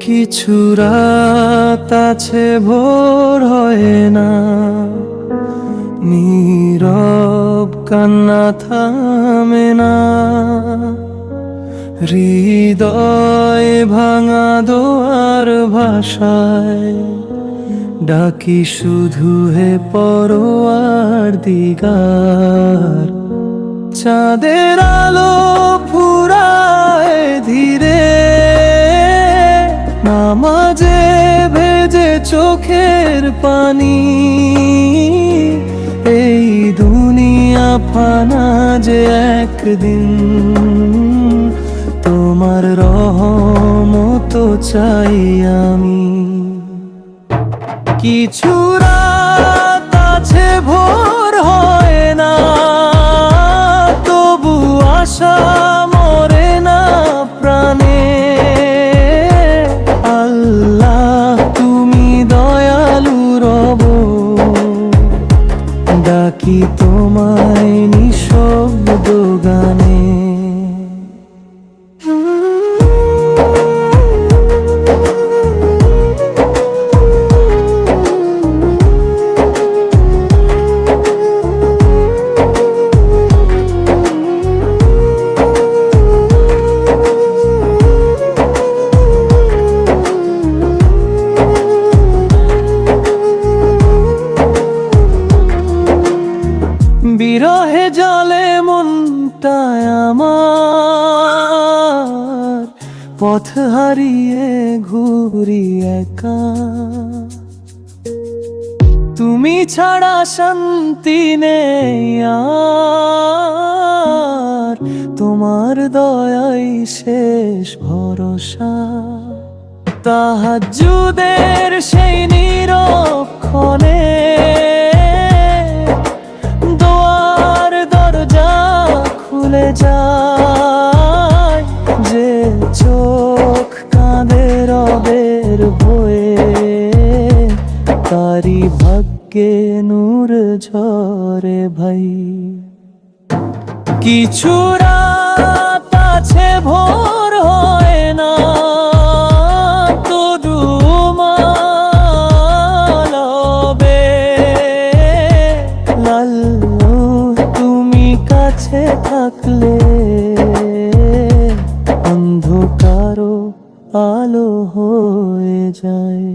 কিছু রাত আছে ভোর হয় না, নীরব কান্না থামে না, হৃদয় ভাঙা দোয়ার ভাষায় ডাকি শুধু হে পরোয়ার দিগার। চাঁদের আলো ফুরায় ধীরে, নামাজে ভেজে চোখের পানি, এই দুনিয়া ফানা যে একদিন তোমার রহমত চাই আমি। কিছু রাত আছে ভোর হয় না, তবু আশা মরে না প্রাণে। আল্লাহ তুমি দয়ালু রব, ডাকি তোমায় নিঃশব্দ গানে। বিরহে জলে মনটায় আমার, পথ হারিয়ে ঘুরি একা। তুমি ছাড়া শান্তি নেই আর, তোমার দয়াই শেষ ভরসা। তাহাজ্জুদের সেই নীরব ক্ষণে দোয়ার দরজা খুলে যায়, যে চোখ কাঁদে রবের ভয়ে, তারি ভাগ্যে নূর ঝরে ভাই। কিছু রাত আছে ভোর হয় না, তবু মালবে লাল্লু তুমি কাছে থাকলে, অন্ধকারও আলো হয়ে যায়।